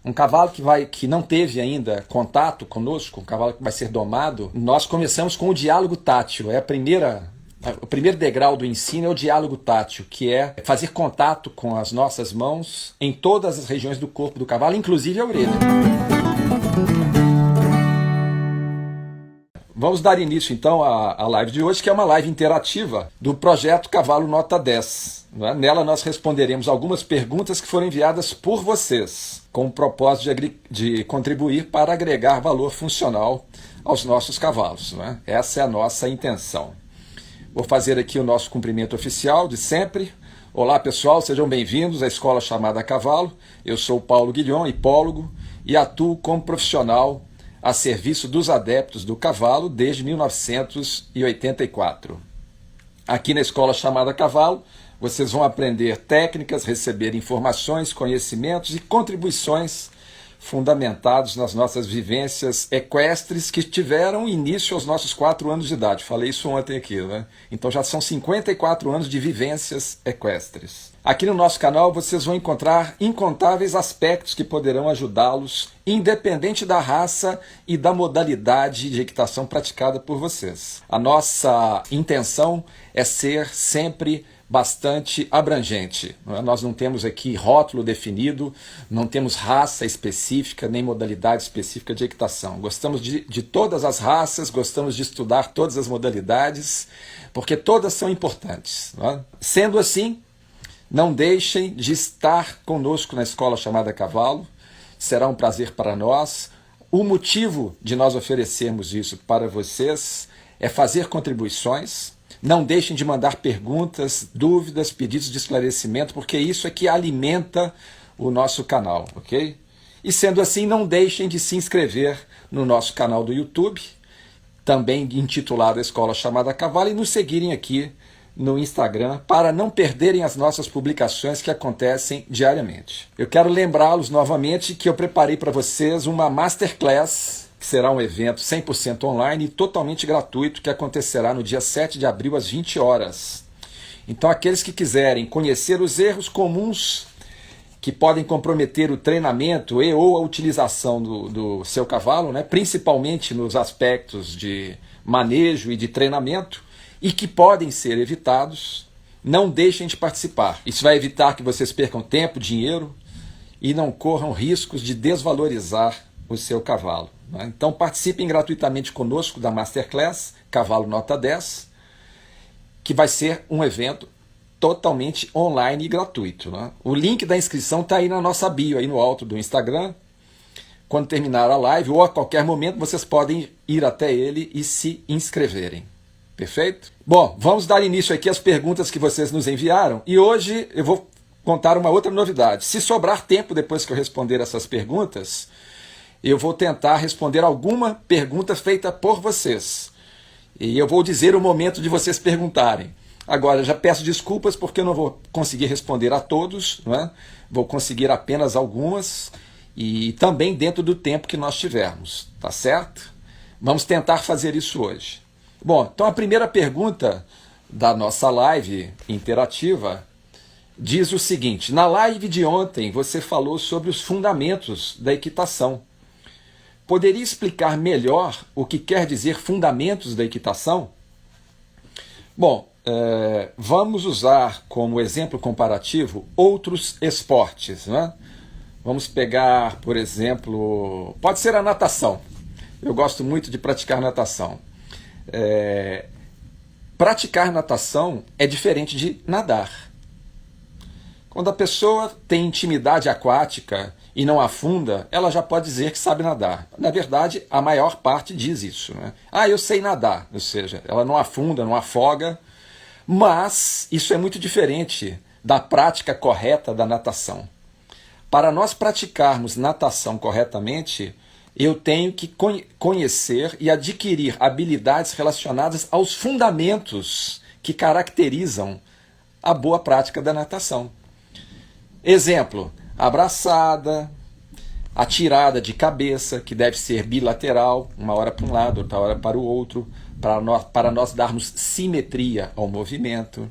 Um cavalo que não teve ainda contato conosco, um cavalo que vai ser domado, nós começamos com o diálogo tátil. O primeiro degrau do ensino é o diálogo tátil, que é fazer contato com as nossas mãos em todas as regiões do corpo do cavalo, inclusive a orelha. Vamos dar início então à live de hoje, que é uma live interativa do projeto Cavalo Nota 10. Nela nós responderemos algumas perguntas que foram enviadas por vocês, com o propósito de contribuir para agregar valor funcional aos nossos cavalos. Essa é a nossa intenção. Vou fazer aqui o nosso cumprimento oficial de sempre. Olá pessoal, sejam bem-vindos à Escola Chamada Cavalo. Eu sou Paulo Guilhom, hipólogo, e atuo como profissional a serviço dos adeptos do cavalo desde 1984. Aqui na Escola Chamada Cavalo, vocês vão aprender técnicas, receber informações, conhecimentos e contribuições fundamentados nas nossas vivências equestres que tiveram início aos nossos 4 anos de idade. Falei isso ontem aqui, né? Então já são 54 anos de vivências equestres. Aqui no nosso canal vocês vão encontrar incontáveis aspectos que poderão ajudá-los, independente da raça e da modalidade de equitação praticada por vocês. A nossa intenção é ser sempre bastante abrangente. Nós não temos aqui rótulo definido, não temos raça específica, nem modalidade específica de equitação. Gostamos de todas as raças, gostamos de estudar todas as modalidades, porque todas são importantes. Sendo assim, não deixem de estar conosco na Escola Chamada Cavalo, será um prazer para nós. O motivo de nós oferecermos isso para vocês é fazer contribuições. Não deixem de mandar perguntas, dúvidas, pedidos de esclarecimento, porque isso é que alimenta o nosso canal, ok? E sendo assim, não deixem de se inscrever no nosso canal do YouTube, também intitulado Escola Chamada Cavalo, e nos seguirem aqui no Instagram para não perderem as nossas publicações que acontecem diariamente. Eu quero lembrá-los novamente que eu preparei para vocês uma Masterclass, que será um evento 100% online e totalmente gratuito, que acontecerá no dia 7 de abril às 20 horas. Então aqueles que quiserem conhecer os erros comuns que podem comprometer o treinamento e ou a utilização do seu cavalo, principalmente nos aspectos de manejo e de treinamento, e que podem ser evitados, não deixem de participar. Isso vai evitar que vocês percam tempo, dinheiro e não corram riscos de desvalorizar o seu cavalo. Então participem gratuitamente conosco da Masterclass Cavalo Nota 10, que vai ser um evento totalmente online e gratuito. O link da inscrição está aí na nossa bio, aí no alto do Instagram. Quando terminar a live ou a qualquer momento vocês podem ir até ele e se inscreverem. Perfeito? Bom, vamos dar início aqui às perguntas que vocês nos enviaram, e hoje eu vou contar uma outra novidade. Se sobrar tempo depois que eu responder essas perguntas, eu vou tentar responder alguma pergunta feita por vocês. E eu vou dizer o momento de vocês perguntarem. Agora, já peço desculpas porque eu não vou conseguir responder a todos, Vou conseguir apenas algumas, e também dentro do tempo que nós tivermos, tá certo? Vamos tentar fazer isso hoje. Bom, então a primeira pergunta da nossa live interativa diz o seguinte: na live de ontem você falou sobre os fundamentos da equitação. Poderia explicar melhor o que quer dizer fundamentos da equitação? Bom, vamos usar como exemplo comparativo outros esportes. Vamos pegar, por exemplo, pode ser a natação. Eu gosto muito de praticar natação. Praticar natação é diferente de nadar. Quando a pessoa tem intimidade aquática e não afunda, ela já pode dizer que sabe nadar. Na verdade, a maior parte diz isso. Eu sei nadar, ou seja, ela não afunda, não afoga, mas isso é muito diferente da prática correta da natação. Para nós praticarmos natação corretamente, eu tenho que conhecer e adquirir habilidades relacionadas aos fundamentos que caracterizam a boa prática da natação. Exemplo: a braçada, a tirada de cabeça, que deve ser bilateral, uma hora para um lado, outra hora para o outro, para nós darmos simetria ao movimento.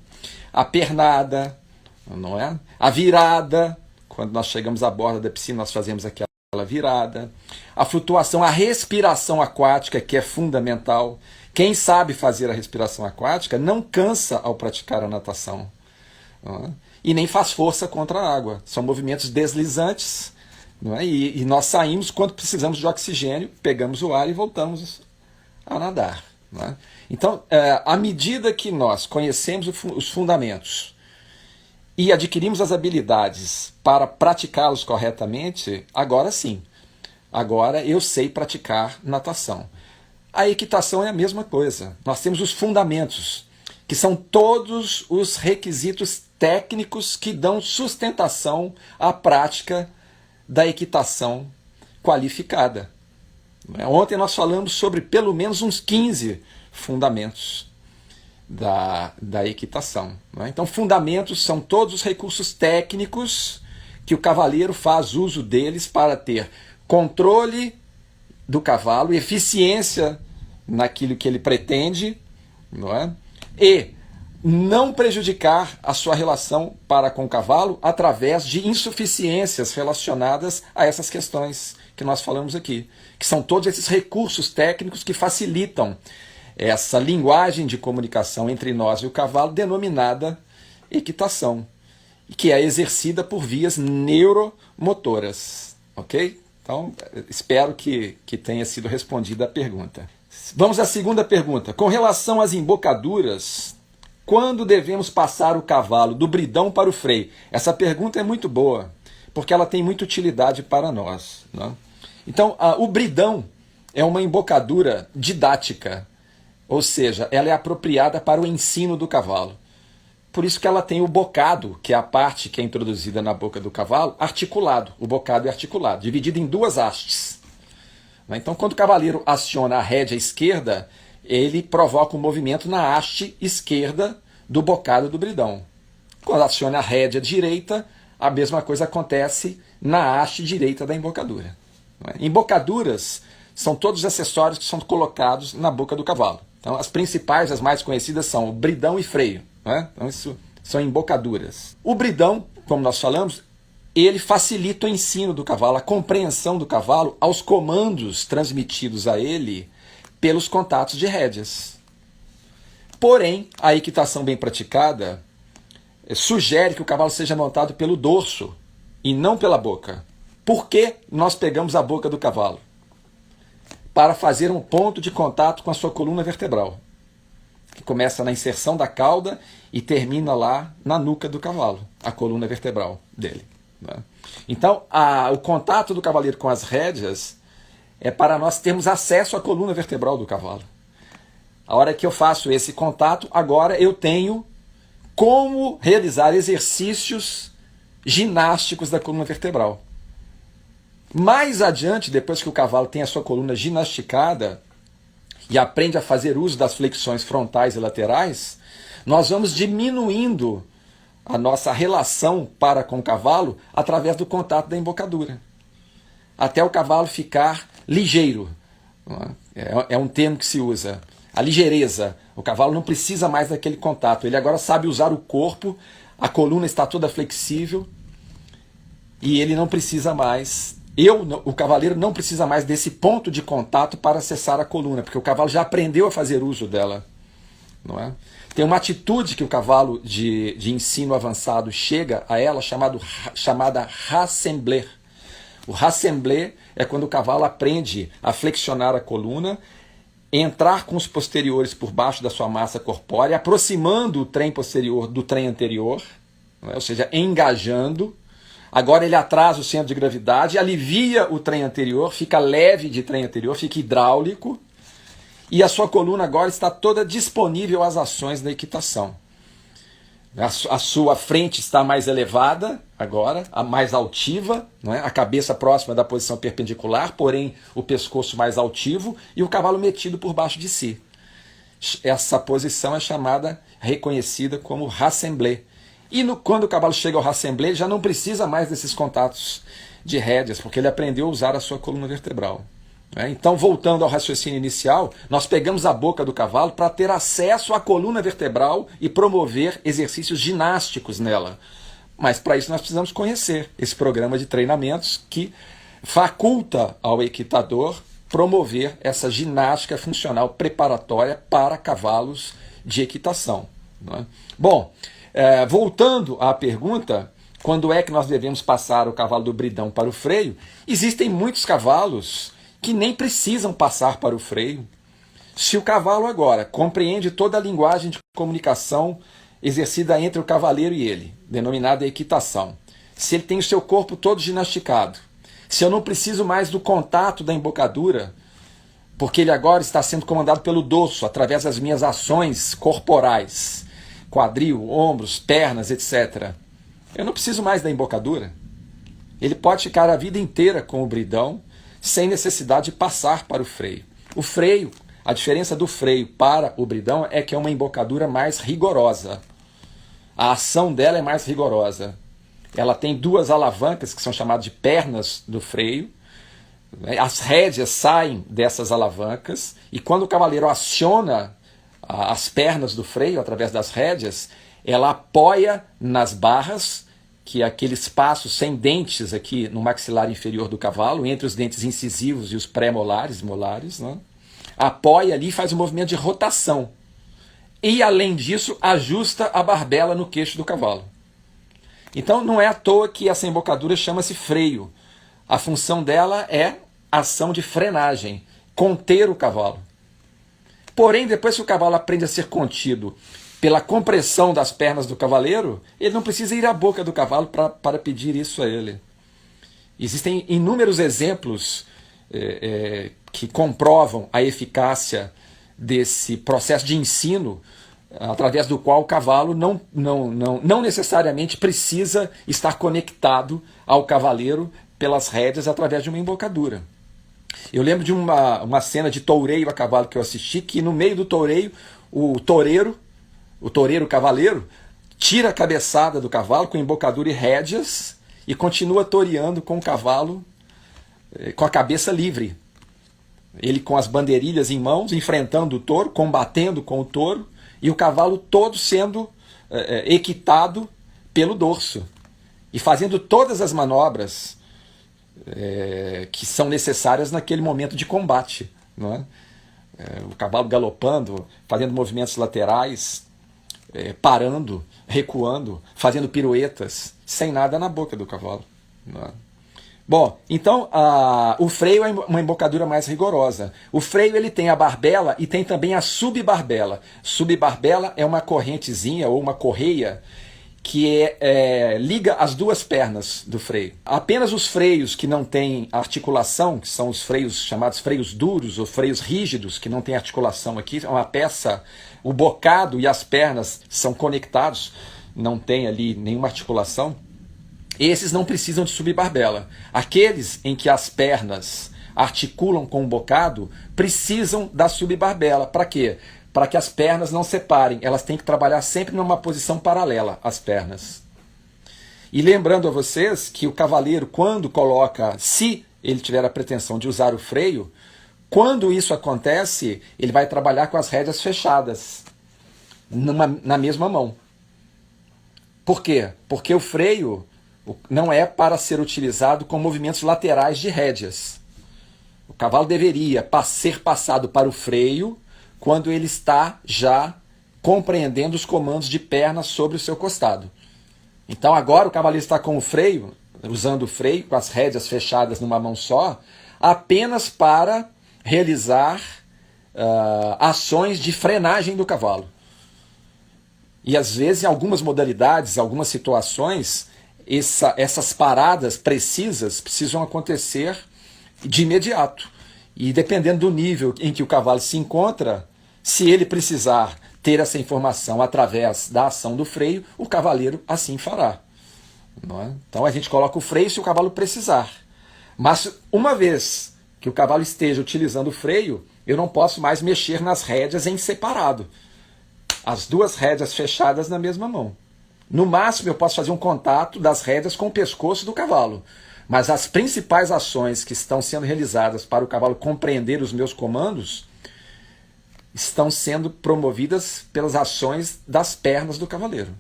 A pernada, não é? A virada, quando nós chegamos à borda da piscina, nós fazemos aqui virada, a flutuação, a respiração aquática, que é fundamental. Quem sabe fazer a respiração aquática não cansa ao praticar a natação, não é? E nem faz força contra a água. São movimentos deslizantes, não é? E nós saímos quando precisamos de oxigênio, pegamos o ar e voltamos a nadar, não é? Então, à medida que nós conhecemos os fundamentos e adquirimos as habilidades para praticá-los corretamente, agora sim, agora eu sei praticar natação. A equitação é a mesma coisa. Nós temos os fundamentos, que são todos os requisitos técnicos que dão sustentação à prática da equitação qualificada. Ontem nós falamos sobre pelo menos uns 15 fundamentos da equitação. Então, fundamentos são todos os recursos técnicos que o cavaleiro faz uso deles para ter controle do cavalo, eficiência naquilo que ele pretende, não é? E não prejudicar a sua relação para com o cavalo através de insuficiências relacionadas a essas questões que nós falamos aqui, que são todos esses recursos técnicos que facilitam essa linguagem de comunicação entre nós e o cavalo, denominada equitação, que é exercida por vias neuromotoras, ok? Então, espero que tenha sido respondida a pergunta. Vamos à segunda pergunta. Com relação às embocaduras, quando devemos passar o cavalo do bridão para o freio? Essa pergunta é muito boa, porque ela tem muita utilidade para nós, né? Então, o bridão é uma embocadura didática, ou seja, ela é apropriada para o ensino do cavalo. Por isso que ela tem o bocado, que é a parte que é introduzida na boca do cavalo, articulado. O bocado é articulado, dividido em duas hastes. Então, quando o cavaleiro aciona a rédea esquerda, ele provoca um movimento na haste esquerda do bocado do bridão. Quando aciona a rédea direita, a mesma coisa acontece na haste direita da embocadura. Embocaduras são todos os acessórios que são colocados na boca do cavalo. Então, as principais, as mais conhecidas são o bridão e freio, né? Então, isso são embocaduras. O bridão, como nós falamos, ele facilita o ensino do cavalo, a compreensão do cavalo aos comandos transmitidos a ele pelos contatos de rédeas. Porém, a equitação bem praticada sugere que o cavalo seja montado pelo dorso e não pela boca. Por que nós pegamos a boca do cavalo? Para fazer um ponto de contato com a sua coluna vertebral, que começa na inserção da cauda e termina lá na nuca do cavalo, a coluna vertebral dele, né? Então, o contato do cavaleiro com as rédeas é para nós termos acesso à coluna vertebral do cavalo. A hora que eu faço esse contato, agora eu tenho como realizar exercícios ginásticos da coluna vertebral. Mais adiante, depois que o cavalo tem a sua coluna ginasticada e aprende a fazer uso das flexões frontais e laterais, nós vamos diminuindo a nossa relação para com o cavalo através do contato da embocadura, até o cavalo ficar ligeiro. É um termo que se usa. A ligeireza. O cavalo não precisa mais daquele contato. Ele agora sabe usar o corpo, a coluna está toda flexível e ele não precisa mais... o cavaleiro não precisa mais desse ponto de contato para acessar a coluna, porque o cavalo já aprendeu a fazer uso dela, não é? Tem uma atitude que o cavalo de ensino avançado chega a ela, chamada rassembler. O rassembler é quando o cavalo aprende a flexionar a coluna, entrar com os posteriores por baixo da sua massa corpórea, aproximando o trem posterior do trem anterior, não é? Ou seja, engajando. Agora ele atrasa o centro de gravidade, alivia o trem anterior, fica leve de trem anterior, fica hidráulico, e a sua coluna agora está toda disponível às ações da equitação. A sua frente está mais elevada agora, a mais altiva, não é? A cabeça próxima da posição perpendicular, porém o pescoço mais altivo e o cavalo metido por baixo de si. Essa posição é reconhecida como rassembler. E quando o cavalo chega ao rassembler, ele já não precisa mais desses contatos de rédeas, porque ele aprendeu a usar a sua coluna vertebral. Então, voltando ao raciocínio inicial, nós pegamos a boca do cavalo para ter acesso à coluna vertebral e promover exercícios ginásticos nela. Mas para isso nós precisamos conhecer esse programa de treinamentos que faculta ao equitador promover essa ginástica funcional preparatória para cavalos de equitação. Não é? Bom, voltando à pergunta, quando é que nós devemos passar o cavalo do bridão para o freio? Existem muitos cavalos que nem precisam passar para o freio. Se o cavalo agora compreende toda a linguagem de comunicação exercida entre o cavaleiro e ele, denominada equitação, se ele tem o seu corpo todo ginasticado, se eu não preciso mais do contato da embocadura, porque ele agora está sendo comandado pelo dorso, através das minhas ações corporais, quadril, ombros, pernas, etc. Eu não preciso mais da embocadura. Ele pode ficar a vida inteira com o bridão, sem necessidade de passar para o freio. O freio, a diferença do freio para o bridão é que é uma embocadura mais rigorosa. A ação dela é mais rigorosa. Ela tem duas alavancas que são chamadas de pernas do freio. As rédeas saem dessas alavancas e quando o cavaleiro aciona as pernas do freio através das rédeas, ela apoia nas barras, que é aquele espaço sem dentes aqui no maxilar inferior do cavalo, entre os dentes incisivos e os pré-molares, molares, né? Apoia ali e faz um movimento de rotação. E, além disso, ajusta a barbela no queixo do cavalo. Então, não é à toa que essa embocadura chama-se freio. A função dela é ação de frenagem, conter o cavalo. Porém, depois que o cavalo aprende a ser contido pela compressão das pernas do cavaleiro, ele não precisa ir à boca do cavalo para pedir isso a ele. Existem inúmeros exemplos que comprovam a eficácia desse processo de ensino, através do qual o cavalo não necessariamente precisa estar conectado ao cavaleiro pelas rédeas através de uma embocadura. Eu lembro de uma cena de toureio a cavalo que eu assisti, que no meio do toureio, o toureiro cavaleiro, tira a cabeçada do cavalo com embocadura e rédeas e continua toreando com o cavalo com a cabeça livre. Ele com as bandeirilhas em mãos, enfrentando o touro, combatendo com o touro, e o cavalo todo sendo equitado pelo dorso. E fazendo todas as manobras que são necessárias naquele momento de combate. Não é? O cavalo galopando, fazendo movimentos laterais, parando, recuando, fazendo piruetas, sem nada na boca do cavalo. Não é? Bom, então o freio é uma embocadura mais rigorosa. O freio ele tem a barbela e tem também a subbarbela. Subbarbela é uma correntezinha ou uma correia que liga as duas pernas do freio. Apenas os freios que não têm articulação, que são os freios chamados freios duros ou freios rígidos, que não têm articulação aqui, é uma peça, o bocado e as pernas são conectados, não tem ali nenhuma articulação. Esses não precisam de subbarbela. Aqueles em que as pernas articulam com o bocado precisam da subbarbela. Para quê? Para que as pernas não separem. Elas têm que trabalhar sempre numa posição paralela às pernas. E lembrando a vocês que o cavaleiro, quando coloca, se ele tiver a pretensão de usar o freio, quando isso acontece, ele vai trabalhar com as rédeas fechadas, na mesma mão. Por quê? Porque o freio não é para ser utilizado com movimentos laterais de rédeas. O cavalo deveria ser passado para o freio quando ele está já compreendendo os comandos de perna sobre o seu costado. Então agora o cavaleiro está com o freio, usando o freio, com as rédeas fechadas numa mão só, apenas para realizar ações de frenagem do cavalo. E às vezes, em algumas modalidades, algumas situações, essas paradas precisam acontecer de imediato. E dependendo do nível em que o cavalo se encontra, se ele precisar ter essa informação através da ação do freio, o cavaleiro assim fará. Não é? Então a gente coloca o freio se o cavalo precisar. Mas uma vez que o cavalo esteja utilizando o freio, eu não posso mais mexer nas rédeas em separado. As duas rédeas fechadas na mesma mão. No máximo eu posso fazer um contato das rédeas com o pescoço do cavalo. Mas as principais ações que estão sendo realizadas para o cavalo compreender os meus comandos estão sendo promovidas pelas ações das pernas do cavaleiro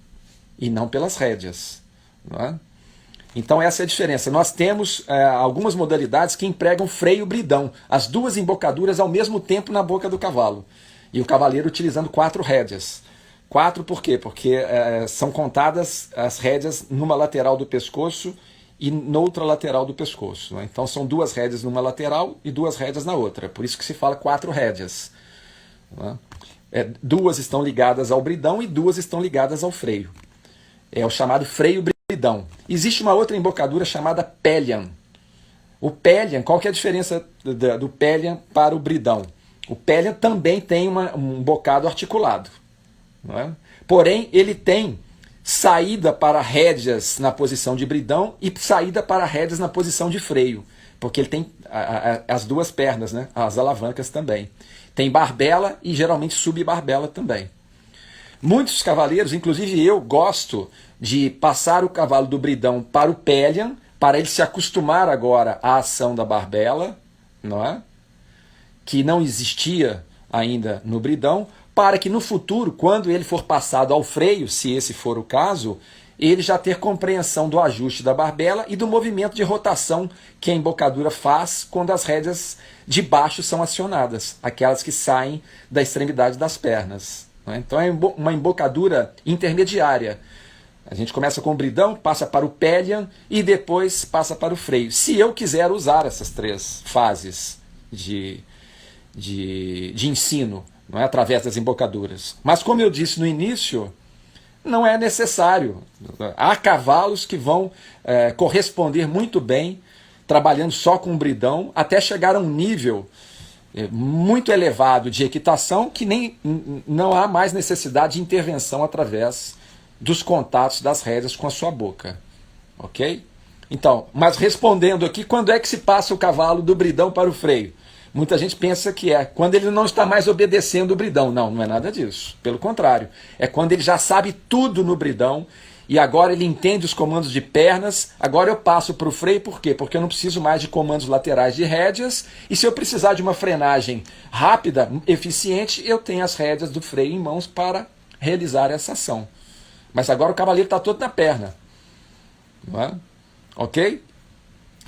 e não pelas rédeas. Não é? Então essa é a diferença. Nós temos algumas modalidades que empregam freio bridão, as duas embocaduras ao mesmo tempo na boca do cavalo. E o cavaleiro utilizando 4 rédeas. 4 por quê? Porque são contadas as rédeas numa lateral do pescoço e noutra lateral do pescoço. Né? Então são 2 rédeas numa lateral e 2 rédeas na outra. Por isso que se fala 4 rédeas. Né? 2 estão ligadas ao bridão e 2 estão ligadas ao freio. É o chamado freio bridão. Existe uma outra embocadura chamada Pellion. O Pellion, qual que é a diferença do Pellion para o bridão? O Pellion também tem um bocado articulado. Não é? Porém, ele tem saída para rédeas na posição de bridão e saída para rédeas na posição de freio. Porque ele tem as 2 pernas, né? As alavancas também. Tem barbela e geralmente subbarbela também. Muitos cavaleiros, inclusive eu, gosto de passar o cavalo do bridão para o Pellion, para ele se acostumar agora à ação da barbela, não é? Que não existia ainda no bridão, para que no futuro, quando ele for passado ao freio, se esse for o caso, ele já ter compreensão do ajuste da barbela e do movimento de rotação que a embocadura faz quando as rédeas de baixo são acionadas, aquelas que saem da extremidade das pernas. Então é uma embocadura intermediária. A gente começa com o bridão, passa para o Pellion e depois passa para o freio. Se eu quiser usar essas 3 fases de ensino, não é, através das embocaduras. Mas como eu disse no início, não é necessário. Há cavalos que vão corresponder muito bem trabalhando só com o bridão até chegar a um nível muito elevado de equitação que não há mais necessidade de intervenção através dos contatos das rédeas com a sua boca. Ok? Então, mas respondendo aqui, quando é que se passa o cavalo do bridão para o freio? Muita gente pensa que é quando ele não está mais obedecendo o bridão. Não, não é nada disso. Pelo contrário, é quando ele já sabe tudo no bridão e agora ele entende os comandos de pernas. Agora eu passo para o freio, por quê? Porque eu não preciso mais de comandos laterais de rédeas e se eu precisar de uma frenagem rápida, eficiente, eu tenho as rédeas do freio em mãos para realizar essa ação. Mas agora o cavaleiro está todo na perna. Não é? Ok?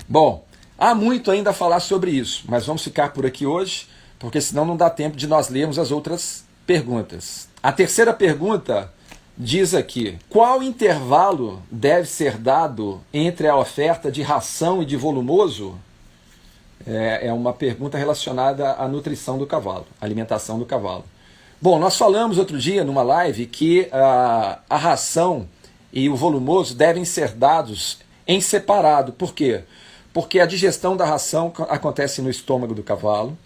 Bom, há muito ainda a falar sobre isso, mas vamos ficar por aqui hoje, porque senão não dá tempo de nós lermos as outras perguntas. A terceira pergunta diz aqui: qual intervalo deve ser dado entre a oferta de ração e de volumoso? É uma pergunta relacionada à nutrição do cavalo, alimentação do cavalo. Bom, nós falamos outro dia numa live que a ração e o volumoso devem ser dados em separado. Por quê? Porque a digestão da ração acontece no estômago do cavalo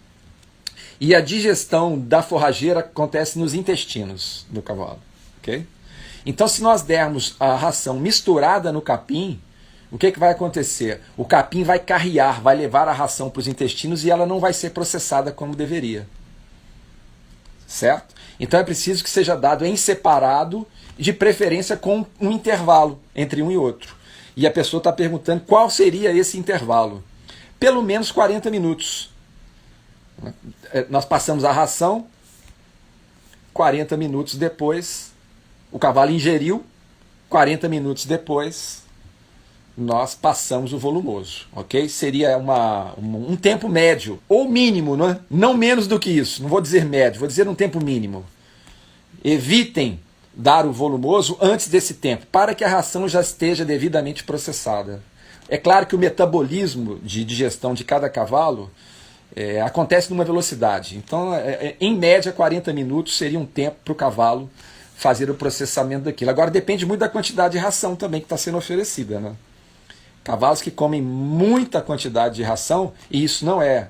e a digestão da forrageira acontece nos intestinos do cavalo. Okay? Então, se nós dermos a ração misturada no capim, o que vai acontecer? O capim vai carrear, vai levar a ração para os intestinos e ela não vai ser processada como deveria. Certo? Então é preciso que seja dado em separado, de preferência com um intervalo entre um e outro. E a pessoa está perguntando qual seria esse intervalo. Pelo menos 40 minutos. Nós passamos a ração, 40 minutos depois, o cavalo ingeriu, 40 minutos depois, nós passamos o volumoso, ok? Seria um tempo médio, ou mínimo, não menos do que isso. Não vou dizer médio, vou dizer um tempo mínimo. Evitem dar o volumoso antes desse tempo, para que a ração já esteja devidamente processada. É claro que o metabolismo de digestão de cada cavalo acontece numa velocidade. Então, em média, 40 minutos seria um tempo para o cavalo fazer o processamento daquilo. Agora, depende muito da quantidade de ração também que está sendo oferecida, né? Cavalos que comem muita quantidade de ração, e isso não é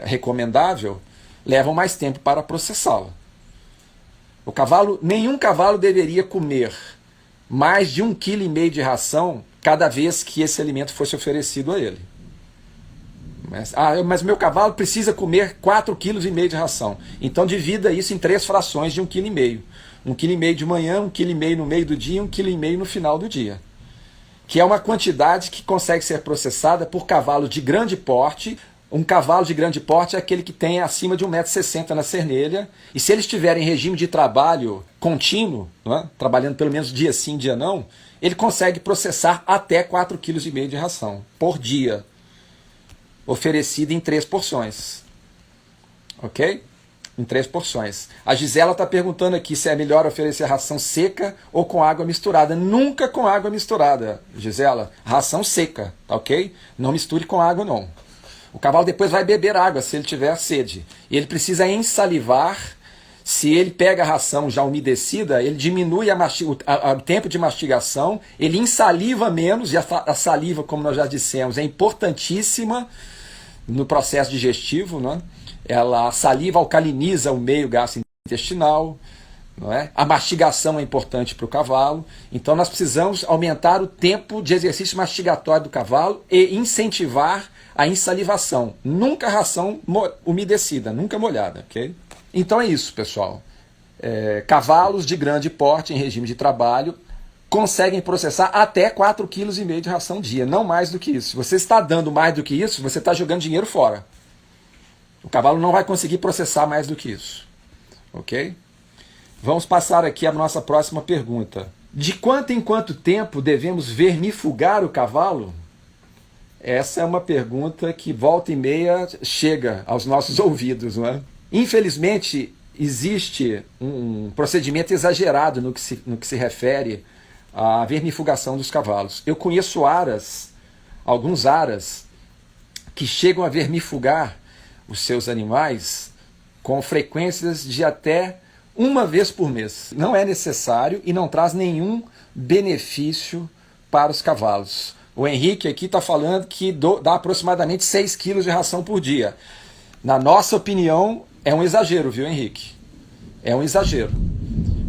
recomendável, levam mais tempo para processá-la. Nenhum cavalo deveria comer mais de 1,5 kg de ração cada vez que esse alimento fosse oferecido a ele. Mas meu cavalo precisa comer 4,5 kg de ração. Então divida isso em 3 frações de 1,5 kg. 1,5 kg de manhã, 1,5 kg no meio do dia e 1,5 kg no final do dia. Que é uma quantidade que consegue ser processada por cavalos de grande porte. Um cavalo de grande porte é aquele que tem acima de 1,60 m na cernelha. E se eles estiverem em regime de trabalho contínuo, não é? Trabalhando pelo menos dia sim, dia não, ele consegue processar até 4,5 kg de ração por dia, oferecida em 3 porções. Ok? Em 3 porções. A Gisela está perguntando aqui se é melhor oferecer ração seca ou com água misturada. Nunca com água misturada, Gisela. Ração seca, tá ok? Não misture com água, não. O cavalo depois vai beber água se ele tiver sede. E ele precisa ensalivar. Se ele pega a ração já umedecida, ele diminui o tempo de mastigação, ele ensaliva menos, e a saliva, como nós já dissemos, é importantíssima no processo digestivo, né? A saliva alcaliniza o meio gastrointestinal, não é? A mastigação é importante para o cavalo, então nós precisamos aumentar o tempo de exercício mastigatório do cavalo e incentivar a ensalivação. Nunca ração umedecida, nunca molhada, ok? Então é isso, pessoal. Cavalos de grande porte em regime de trabalho conseguem processar até 4,5 kg de ração dia, não mais do que isso. Se você está dando mais do que isso, você está jogando dinheiro fora. O cavalo não vai conseguir processar mais do que isso. Ok? Vamos passar aqui a nossa próxima pergunta. De quanto em quanto tempo devemos vermifugar o cavalo? Essa é uma pergunta que volta e meia chega aos nossos ouvidos, não é? Infelizmente, existe um procedimento exagerado no que se refere à vermifugação dos cavalos. Eu conheço alguns aras, que chegam a vermifugar os seus animais com frequências de até uma vez por mês. Não é necessário e não traz nenhum benefício para os cavalos. O Henrique aqui está falando que dá aproximadamente 6 quilos de ração por dia. Na nossa opinião, é um exagero, viu, Henrique? É um exagero.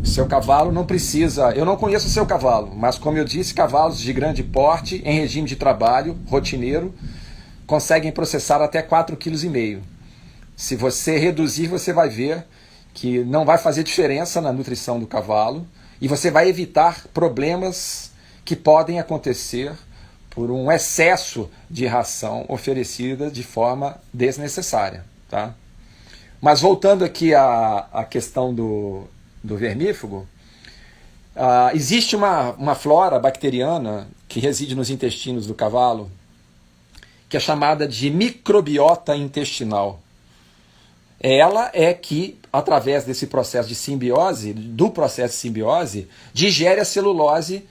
O seu cavalo não precisa... Eu não conheço o seu cavalo, mas como eu disse, cavalos de grande porte, em regime de trabalho, rotineiro, conseguem processar até 4,5 kg. Se você reduzir, você vai ver que não vai fazer diferença na nutrição do cavalo e você vai evitar problemas que podem acontecer por um excesso de ração oferecida de forma desnecessária, tá? Mas voltando aqui à questão do vermífugo, existe uma flora bacteriana que reside nos intestinos do cavalo, que é chamada de microbiota intestinal. Ela é que, através desse processo de simbiose, digere a celulose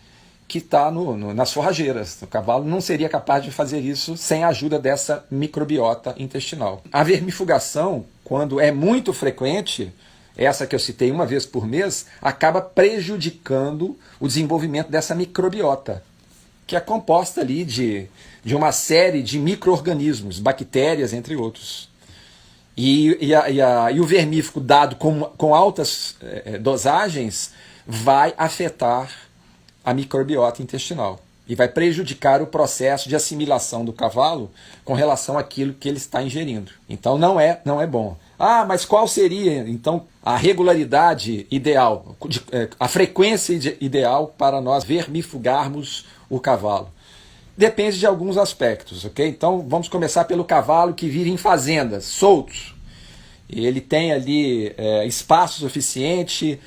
que está nas forrageiras. O cavalo não seria capaz de fazer isso sem a ajuda dessa microbiota intestinal. A vermifugação, quando é muito frequente, essa que eu citei uma vez por mês, acaba prejudicando o desenvolvimento dessa microbiota, que é composta ali de uma série de micro-organismos, bactérias, entre outros. E o vermífugo dado com altas dosagens vai afetar a microbiota intestinal e vai prejudicar o processo de assimilação do cavalo com relação àquilo que ele está ingerindo. Então não é bom. Mas qual seria então a regularidade ideal, a frequência ideal para nós vermifugarmos o cavalo? Depende de alguns aspectos, ok? Então vamos começar pelo cavalo que vive em fazendas, soltos. Ele tem ali espaço suficiente,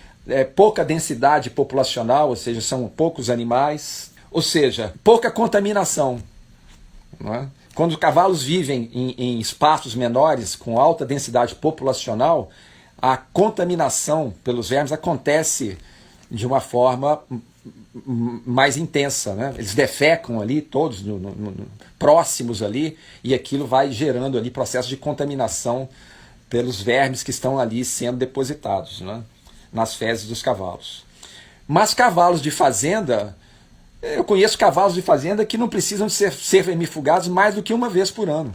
pouca densidade populacional, ou seja, são poucos animais, ou seja, pouca contaminação. Não é? Quando os cavalos vivem em espaços menores, com alta densidade populacional, a contaminação pelos vermes acontece de uma forma mais intensa, né? Eles defecam ali, todos próximos ali, e aquilo vai gerando ali processo de contaminação pelos vermes que estão ali sendo depositados, né, nas fezes dos cavalos. Mas cavalos de fazenda, eu conheço cavalos de fazenda que não precisam de ser vermifugados mais do que uma vez por ano.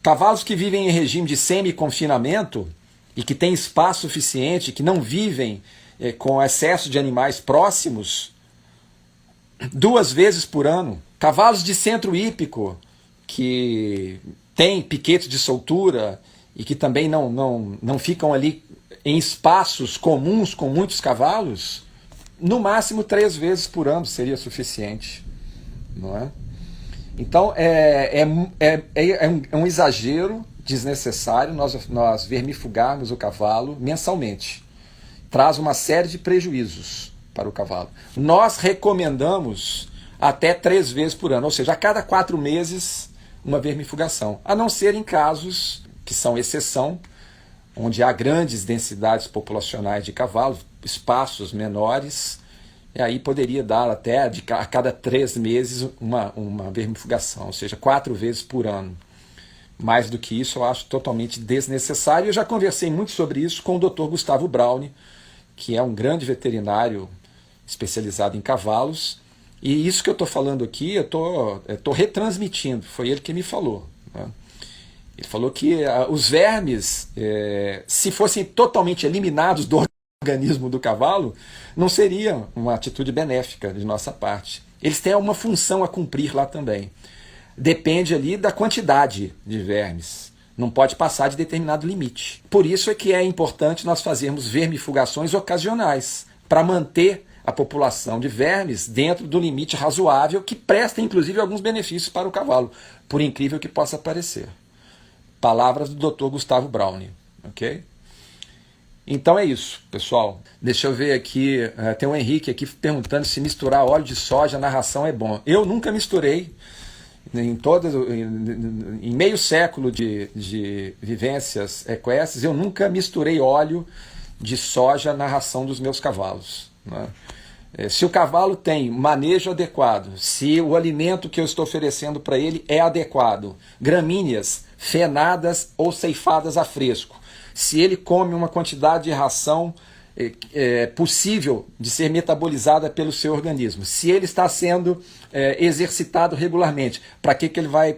Cavalos que vivem em regime de semi-confinamento e que têm espaço suficiente, que não vivem com excesso de animais próximos, 2 vezes por ano. Cavalos de centro hípico, que têm piquetes de soltura e que também não ficam ali em espaços comuns com muitos cavalos, no máximo 3 vezes por ano seria suficiente, não é? Então é um exagero desnecessário nós vermifugarmos o cavalo mensalmente. Traz uma série de prejuízos, para o cavalo. Nós recomendamos até 3 vezes por ano, ou seja, a cada 4 meses uma vermifugação, a não ser em casos que são exceção, onde há grandes densidades populacionais de cavalos, espaços menores, e aí poderia dar até a cada 3 meses uma vermifugação, ou seja, 4 vezes por ano. Mais do que isso eu acho totalmente desnecessário. Eu já conversei muito sobre isso com o Dr. Gustavo Braune, que é um grande veterinário especializado em cavalos, e isso que eu estou falando aqui, eu estou retransmitindo, foi ele que me falou, né? Ele falou que os vermes, se fossem totalmente eliminados do organismo do cavalo, não seria uma atitude benéfica de nossa parte. Eles têm uma função a cumprir lá também. Depende ali da quantidade de vermes. Não pode passar de determinado limite. Por isso é que é importante nós fazermos vermifugações ocasionais, para manter a população de vermes dentro do limite razoável, que presta inclusive alguns benefícios para o cavalo, por incrível que possa parecer. Palavras do Dr. Gustavo Braune, ok? Então é isso, pessoal. Deixa eu ver aqui, tem o Henrique aqui perguntando se misturar óleo de soja na ração é bom. Eu nunca misturei, em meio século de vivências equestres, eu nunca misturei óleo de soja na ração dos meus cavalos, né? Se o cavalo tem manejo adequado, se o alimento que eu estou oferecendo para ele é adequado, gramíneas fenadas ou ceifadas a fresco, se ele come uma quantidade de ração possível de ser metabolizada pelo seu organismo, se ele está sendo exercitado regularmente, para que ele vai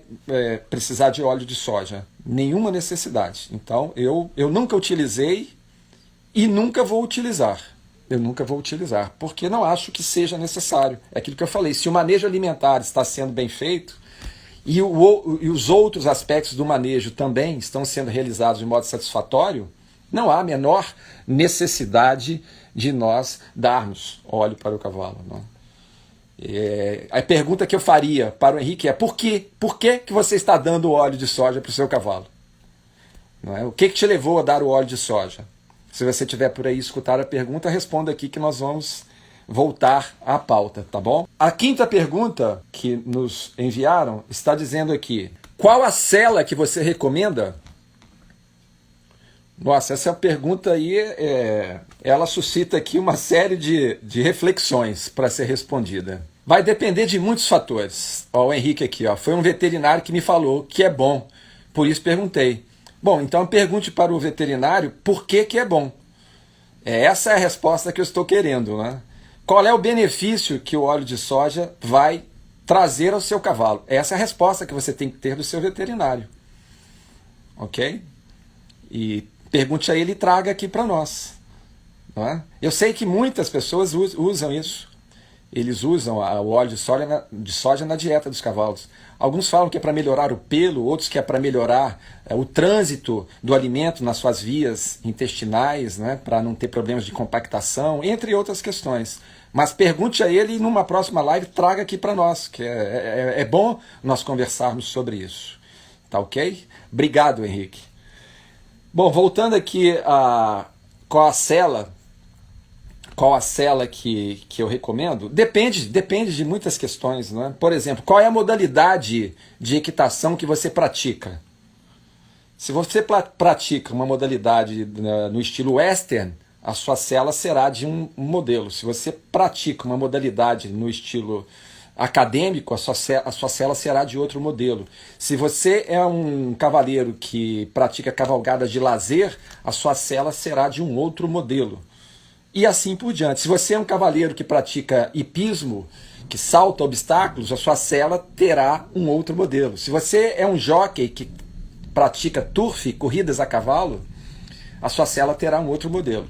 precisar de óleo de soja? Nenhuma necessidade. Então eu nunca utilizei e nunca vou utilizar. Eu nunca vou utilizar, porque não acho que seja necessário. É aquilo que eu falei, se o manejo alimentar está sendo bem feito, e os outros aspectos do manejo também estão sendo realizados de modo satisfatório, não há a menor necessidade de nós darmos óleo para o cavalo, não. A pergunta que eu faria para o Henrique é: por que você está dando óleo de soja para o seu cavalo? Não é? O que te levou a dar o óleo de soja? Se você estiver por aí escutar a pergunta, responda aqui que nós vamos voltar à pauta, tá bom? A quinta pergunta que nos enviaram está dizendo aqui: qual a sela que você recomenda? Nossa, essa pergunta aí, ela suscita aqui uma série de reflexões para ser respondida. Vai depender de muitos fatores. Ó, o Henrique aqui, ó, foi um veterinário que me falou que é bom, por isso perguntei. Bom, então pergunte para o veterinário por que é bom. Essa é a resposta que eu estou querendo, né? Qual é o benefício que o óleo de soja vai trazer ao seu cavalo? Essa é a resposta que você tem que ter do seu veterinário. Ok? E pergunte a ele e traga aqui para nós. Não é? Eu sei que muitas pessoas usam isso. Eles usam o óleo de soja na dieta dos cavalos. Alguns falam que é para melhorar o pelo, outros que é para melhorar o trânsito do alimento nas suas vias intestinais, né, para não ter problemas de compactação, entre outras questões. Mas pergunte a ele e numa próxima live traga aqui para nós, que é bom nós conversarmos sobre isso. Tá ok? Obrigado, Henrique. Bom, voltando aqui qual a sela que eu recomendo, depende de muitas questões, né? Por exemplo, qual é a modalidade de equitação que você pratica? Se você pratica uma modalidade no estilo western, a sua sela será de um modelo. Se você pratica uma modalidade no estilo acadêmico, a sua sela será de outro modelo. Se você é um cavaleiro que pratica cavalgada de lazer, a sua sela será de um outro modelo. E assim por diante. Se você é um cavaleiro que pratica hipismo, que salta obstáculos, a sua sela terá um outro modelo. Se você é um jockey que pratica turf, corridas a cavalo, a sua sela terá um outro modelo.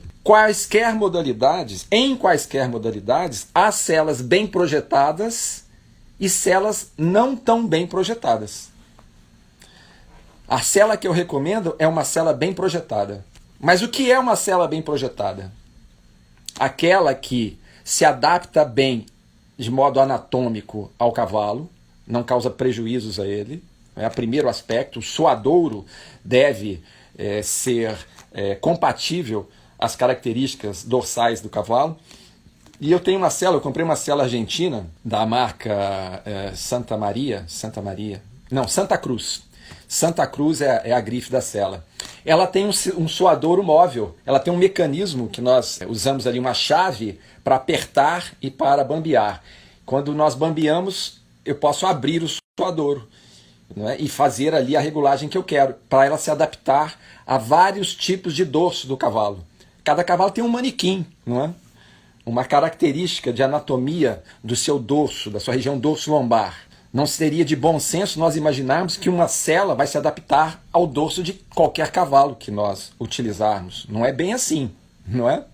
Em quaisquer modalidades, há selas bem projetadas e selas não tão bem projetadas. A sela que eu recomendo é uma sela bem projetada. Mas o que é uma sela bem projetada? Aquela que se adapta bem de modo anatômico ao cavalo, não causa prejuízos a ele. É o primeiro aspecto. O suadouro deve ser compatível às características dorsais do cavalo. E eu tenho uma sela, eu comprei uma sela argentina da marca Santa Cruz. Santa Cruz é a grife da sela. Ela tem um suadouro móvel, ela tem um mecanismo que nós usamos ali, uma chave para apertar e para bambear. Quando nós bambeamos, eu posso abrir o suadouro, né, e fazer ali a regulagem que eu quero, para ela se adaptar a vários tipos de dorso do cavalo. Cada cavalo tem um manequim, não é? Uma característica de anatomia do seu dorso, da sua região dorso-lombar. Não seria de bom senso nós imaginarmos que uma sela vai se adaptar ao dorso de qualquer cavalo que nós utilizarmos. Não é bem assim, não é?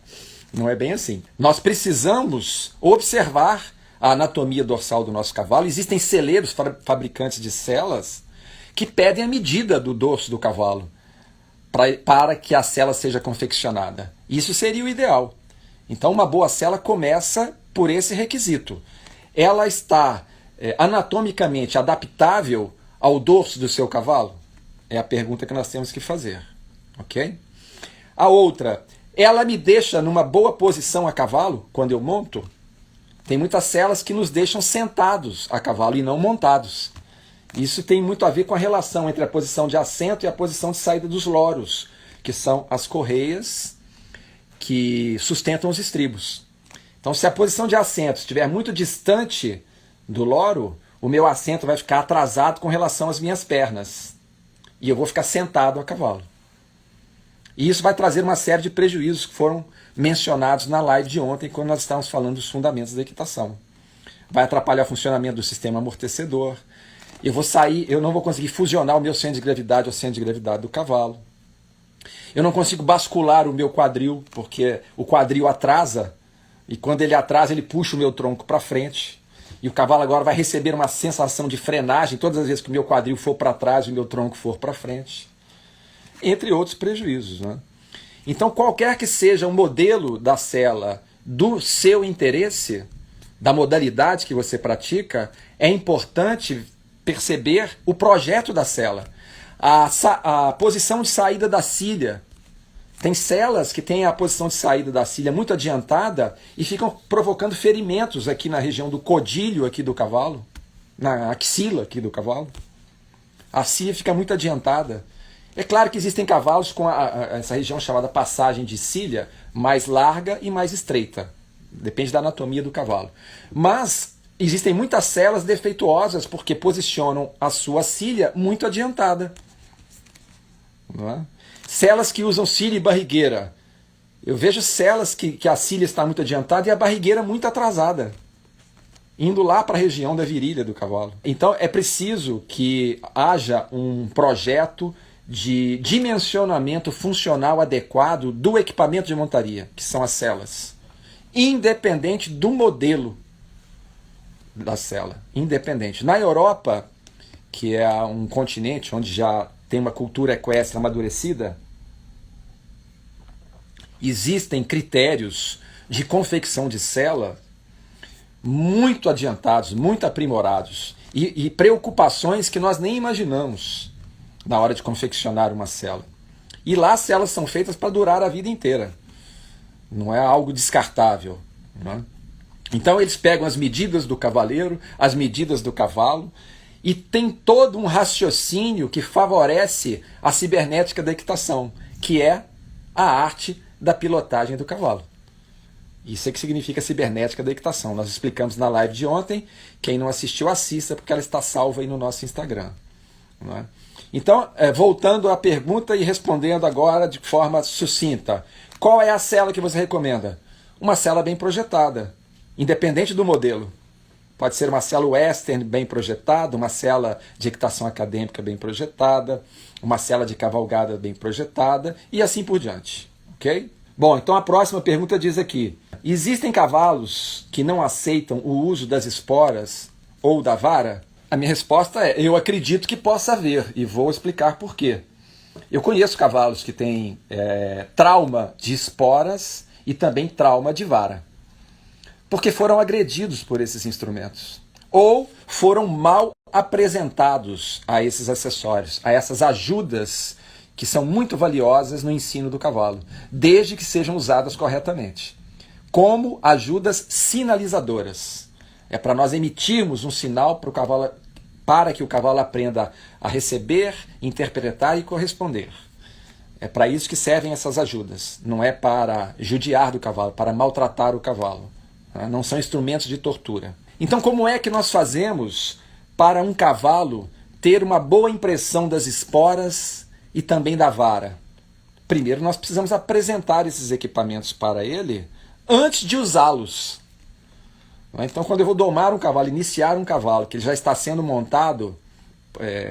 Não é bem assim. Nós precisamos observar a anatomia dorsal do nosso cavalo. Existem celeiros, fabricantes de selas, que pedem a medida do dorso do cavalo para que a sela seja confeccionada. Isso seria o ideal. Então uma boa sela começa por esse requisito. Ela está anatomicamente adaptável ao dorso do seu cavalo? É a pergunta que nós temos que fazer. Ok? A outra, ela me deixa numa boa posição a cavalo quando eu monto? Tem muitas selas que nos deixam sentados a cavalo e não montados. Isso tem muito a ver com a relação entre a posição de assento e a posição de saída dos loros, que são as correias que sustentam os estribos. Então, se a posição de assento estiver muito distante do loro, o meu assento vai ficar atrasado com relação às minhas pernas. E eu vou ficar sentado a cavalo. E isso vai trazer uma série de prejuízos que foram mencionados na live de ontem, quando nós estávamos falando dos fundamentos da equitação. Vai atrapalhar o funcionamento do sistema amortecedor. Eu não vou conseguir fusionar o meu centro de gravidade ao centro de gravidade do cavalo. Eu não consigo bascular o meu quadril, porque o quadril atrasa, e quando ele atrasa, ele puxa o meu tronco para frente. E o cavalo agora vai receber uma sensação de frenagem todas as vezes que o meu quadril for para trás e o meu tronco for para frente. Entre outros prejuízos, né? Então, qualquer que seja o modelo da sela do seu interesse, da modalidade que você pratica, é importante perceber o projeto da sela. A posição de saída da cilha. Tem selas que têm a posição de saída da cilha muito adiantada e ficam provocando ferimentos aqui na região do codilho aqui do cavalo, na axila aqui do cavalo. A cilha fica muito adiantada. É claro que existem cavalos com essa região chamada passagem de cilha mais larga e mais estreita. Depende da anatomia do cavalo. Mas existem muitas selas defeituosas porque posicionam a sua cilha muito adiantada. Não é? Selas que usam cilha e barrigueira. Eu vejo selas que a cilha está muito adiantada e a barrigueira muito atrasada, indo lá para a região da virilha do cavalo. Então é preciso que haja um projeto de dimensionamento funcional adequado do equipamento de montaria, que são as selas, independente do modelo da sela, independente. Na Europa, que é um continente onde já tem uma cultura equestre amadurecida, existem critérios de confecção de sela muito adiantados, muito aprimorados, e preocupações que nós nem imaginamos na hora de confeccionar uma sela. E lá as selas são feitas para durar a vida inteira. Não é algo descartável. Não é? Então eles pegam as medidas do cavaleiro, as medidas do cavalo, e tem todo um raciocínio que favorece a cibernética da equitação, que é a arte da pilotagem do cavalo. Isso é que significa cibernética da equitação. Nós explicamos na live de ontem. Quem não assistiu, assista, porque ela está salva aí no nosso Instagram. Não é? Então, voltando à pergunta e respondendo agora de forma sucinta. Qual é a sela que você recomenda? Uma sela bem projetada, independente do modelo. Pode ser uma sela western bem projetada, uma sela de equitação acadêmica bem projetada, uma sela de cavalgada bem projetada e assim por diante. Ok? Bom, então a próxima pergunta diz aqui: existem cavalos que não aceitam o uso das esporas ou da vara? A minha resposta é: eu acredito que possa haver, e vou explicar por quê. Eu conheço cavalos que têm trauma de esporas e também trauma de vara, porque foram agredidos por esses instrumentos, ou foram mal apresentados a esses acessórios, a essas ajudas que são muito valiosas no ensino do cavalo, desde que sejam usadas corretamente. como ajudas sinalizadoras. É para nós emitirmos um sinal para o cavalo, para que o cavalo aprenda a receber, interpretar e corresponder. É para isso que servem essas ajudas. Não é para judiar do cavalo, para maltratar o cavalo. Não são instrumentos de tortura. Então, como é que nós fazemos para um cavalo ter uma boa impressão das esporas e também da vara? Primeiro, nós precisamos apresentar esses equipamentos para ele antes de usá-los. Então, quando eu vou domar um cavalo, iniciar um cavalo, que ele já está sendo montado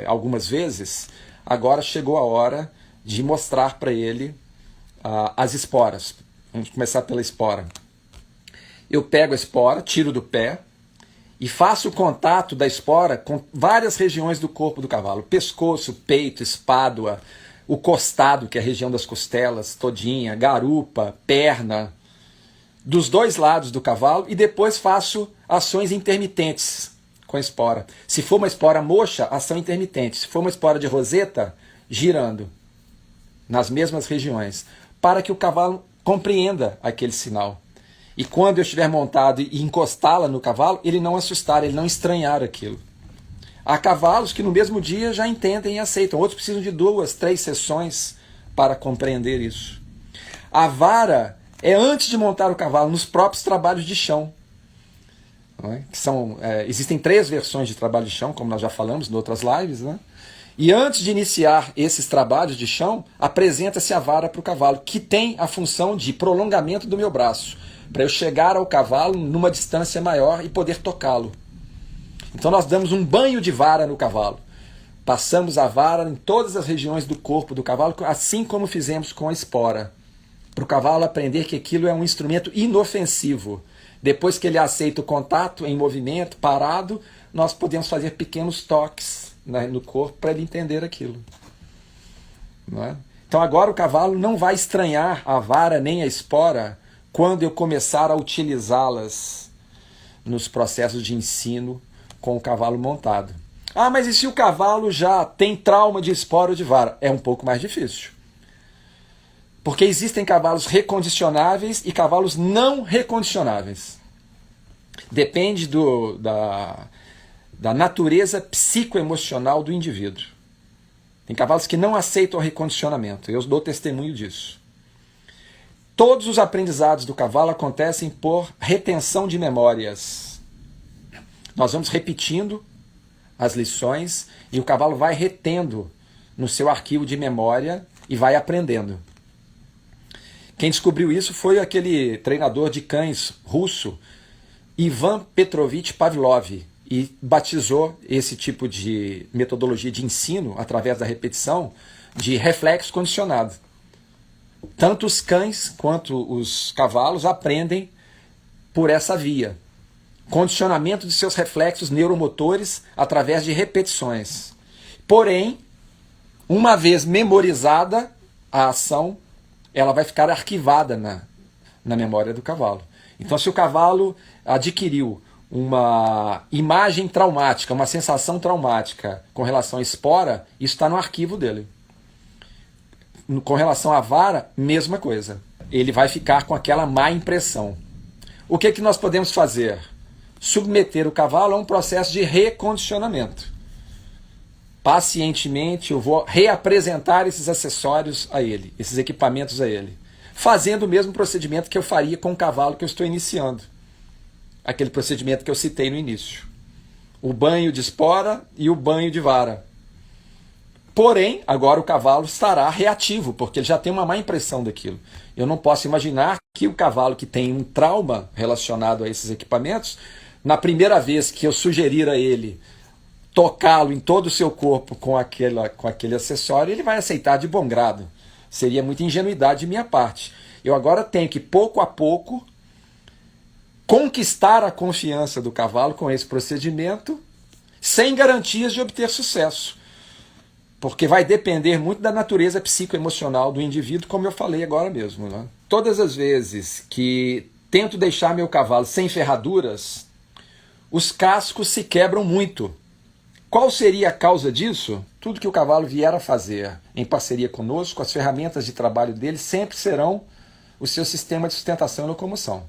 algumas vezes, agora chegou a hora de mostrar para ele as esporas. Vamos começar pela espora. Eu pego a espora, tiro do pé e faço o contato da espora com várias regiões do corpo do cavalo. Pescoço, peito, espádua, o costado, que é a região das costelas todinha, garupa, perna, dos dois lados do cavalo, e depois faço ações intermitentes com a espora. Se for uma espora moxa, ação intermitente. Se for uma espora de roseta, girando nas mesmas regiões, para que o cavalo compreenda aquele sinal. E quando eu estiver montado e encostá-la no cavalo, ele não assustar, ele não estranhar aquilo. Há cavalos que no mesmo dia já entendem e aceitam. Outros precisam de 2, 3 sessões para compreender isso. A vara é antes de montar o cavalo, nos próprios trabalhos de chão. Existem 3 versões de trabalho de chão, como nós já falamos em outras lives. E antes de iniciar esses trabalhos de chão, apresenta-se a vara para o cavalo, que tem a função de prolongamento do meu braço, para eu chegar ao cavalo numa distância maior e poder tocá-lo. Então nós damos um banho de vara no cavalo. Passamos a vara em todas as regiões do corpo do cavalo, assim como fizemos com a espora, para o cavalo aprender que aquilo é um instrumento inofensivo. Depois que ele aceita o contato em movimento, parado, nós podemos fazer pequenos toques no corpo para ele entender aquilo. Não é? Então agora o cavalo não vai estranhar a vara nem a espora quando eu começar a utilizá-las nos processos de ensino com o cavalo montado. Ah, mas e se o cavalo já tem trauma de espora ou de vara? É um pouco mais difícil. Porque existem cavalos recondicionáveis e cavalos não recondicionáveis. Depende da natureza psicoemocional do indivíduo. Tem cavalos que não aceitam o recondicionamento. Eu dou testemunho disso. Todos os aprendizados do cavalo acontecem por retenção de memórias. Nós vamos repetindo as lições e o cavalo vai retendo no seu arquivo de memória e vai aprendendo. Quem descobriu isso foi aquele treinador de cães russo, Ivan Petrovich Pavlov, e batizou esse tipo de metodologia de ensino, através da repetição, de reflexo condicionado. Tanto os cães quanto os cavalos aprendem por essa via. Condicionamento de seus reflexos neuromotores através de repetições. Porém, uma vez memorizada a ação, ela vai ficar arquivada na memória do cavalo. Então, se o cavalo adquiriu uma imagem traumática, uma sensação traumática com relação à espora, isso está no arquivo dele. Com relação à vara, mesma coisa. Ele vai ficar com aquela má impressão. O que nós podemos fazer? Submeter o cavalo a um processo de recondicionamento. Pacientemente eu vou reapresentar esses acessórios a ele, esses equipamentos a ele, fazendo o mesmo procedimento que eu faria com o cavalo que eu estou iniciando. Aquele procedimento que eu citei no início. O banho de espora e o banho de vara. Porém, agora o cavalo estará reativo, porque ele já tem uma má impressão daquilo. Eu não posso imaginar que o cavalo que tem um trauma relacionado a esses equipamentos, na primeira vez que eu sugerir a ele tocá-lo em todo o seu corpo com aquele acessório, ele vai aceitar de bom grado. Seria muita ingenuidade de minha parte. Eu agora tenho que, pouco a pouco, conquistar a confiança do cavalo com esse procedimento, sem garantias de obter sucesso. Porque vai depender muito da natureza psicoemocional do indivíduo, como eu falei agora mesmo. Né? Todas as vezes que tento deixar meu cavalo sem ferraduras, os cascos se quebram muito. Qual seria a causa disso? Tudo que o cavalo vier a fazer em parceria conosco, as ferramentas de trabalho dele sempre serão o seu sistema de sustentação e locomoção.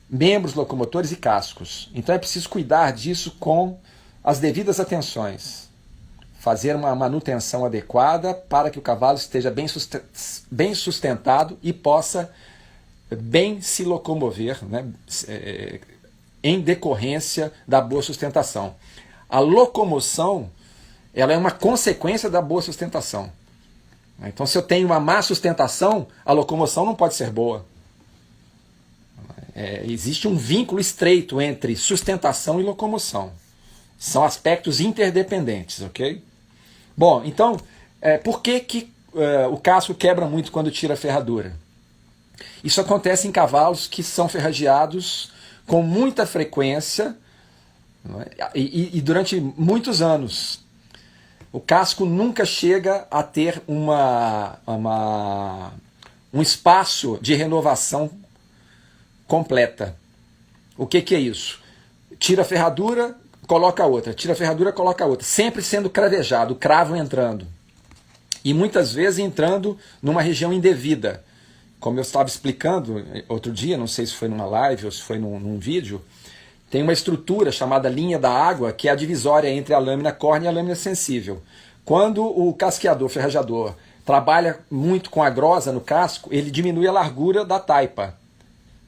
membros locomotores e cascos. Então é preciso cuidar disso com as devidas atenções. Fazer uma manutenção adequada para que o cavalo esteja bem sustentado e possa bem se locomover, né, em decorrência da boa sustentação. A locomoção, ela é uma consequência da boa sustentação. Então, se eu tenho uma má sustentação, a locomoção não pode ser boa. Existe um vínculo estreito entre sustentação e locomoção. São aspectos interdependentes, ok? Bom, então, por que o casco quebra muito quando tira a ferradura? Isso acontece em cavalos que são ferrageados com muita frequência, não é? E durante muitos anos. O casco nunca chega a ter um espaço de renovação completa. O que é isso? Tira a ferradura, coloca outra. Tira a ferradura, coloca outra. Sempre sendo cravejado, o cravo entrando. E muitas vezes entrando numa região indevida. Como eu estava explicando outro dia, não sei se foi numa live ou se foi num vídeo, tem uma estrutura chamada linha da água, que é a divisória entre a lâmina córnea e a lâmina sensível. Quando o casqueador, ferrajador, trabalha muito com a grosa no casco, ele diminui a largura da taipa,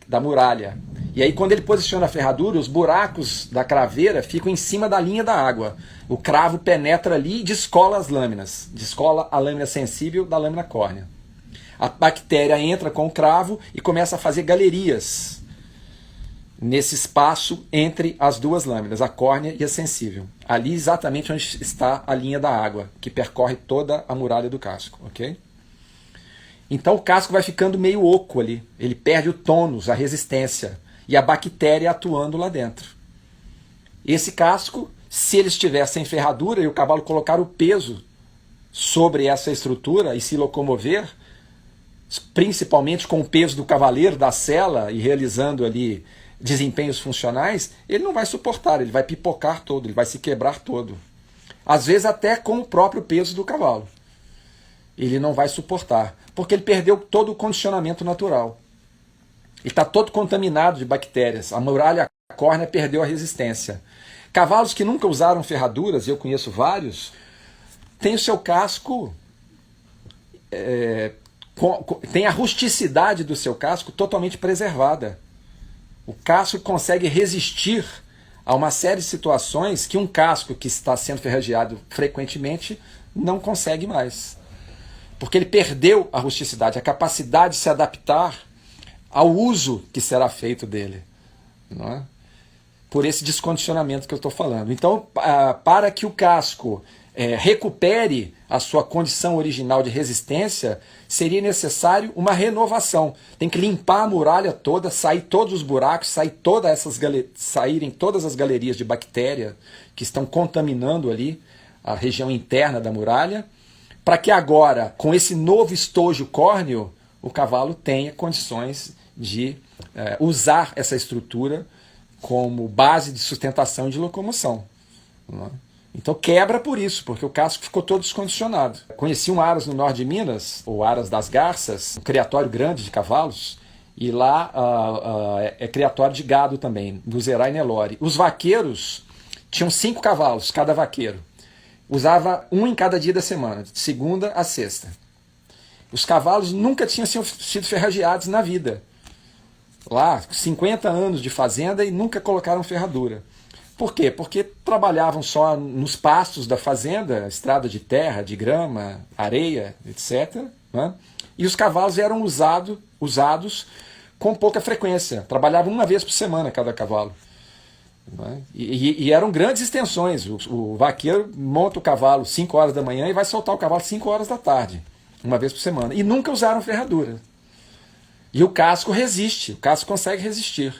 da muralha. E aí quando ele posiciona a ferradura, os buracos da craveira ficam em cima da linha da água. O cravo penetra ali e descola as lâminas, descola a lâmina sensível da lâmina córnea. A bactéria entra com o cravo e começa a fazer galerias nesse espaço entre as duas lâminas, a córnea e a sensível. Ali exatamente onde está a linha da água, que percorre toda a muralha do casco, ok? Então o casco vai ficando meio oco ali, ele perde o tônus, a resistência, e a bactéria atuando lá dentro. Esse casco, se ele estiver sem ferradura e o cavalo colocar o peso sobre essa estrutura e se locomover, principalmente com o peso do cavaleiro, da sela, e realizando ali desempenhos funcionais, ele não vai suportar, ele vai pipocar todo, ele vai se quebrar todo. Às vezes até com o próprio peso do cavalo. Ele não vai suportar, porque ele perdeu todo o condicionamento natural. Ele está todo contaminado de bactérias, a muralha córnea perdeu a resistência. Cavalos que nunca usaram ferraduras, e eu conheço vários, têm o seu casco... tem a rusticidade do seu casco totalmente preservada. O casco consegue resistir a uma série de situações que um casco que está sendo ferrageado frequentemente não consegue mais. Porque ele perdeu a rusticidade, a capacidade de se adaptar ao uso que será feito dele. Não é? Por esse descondicionamento que eu estou falando. Então, para que o casco recupere a sua condição original de resistência, seria necessário uma renovação. Tem que limpar a muralha toda, sair todos os buracos, saírem todas as galerias de bactéria que estão contaminando ali a região interna da muralha, para que agora, com esse novo estojo córneo, o cavalo tenha condições de usar essa estrutura como base de sustentação e de locomoção. Não é? Então quebra por isso, porque o casco ficou todo descondicionado. Conheci um aras no norte de Minas, ou Aras das Garças, um criatório grande de cavalos, e lá é criatório de gado também, do Zerai Nelore. Os vaqueiros tinham 5 cavalos, cada vaqueiro. Usava um em cada dia da semana, de segunda a sexta. Os cavalos nunca tinham sido ferrageados na vida. Lá, 50 anos de fazenda e nunca colocaram ferradura. Por quê? Porque trabalhavam só nos pastos da fazenda, estrada de terra, de grama, areia, etc. Né? E os cavalos eram usados com pouca frequência. Trabalhavam uma vez por semana cada cavalo. Né? E eram grandes extensões. O vaqueiro monta o cavalo 5 horas da manhã e vai soltar o cavalo 5 horas da tarde, uma vez por semana. E nunca usaram ferradura. E o casco resiste, o casco consegue resistir,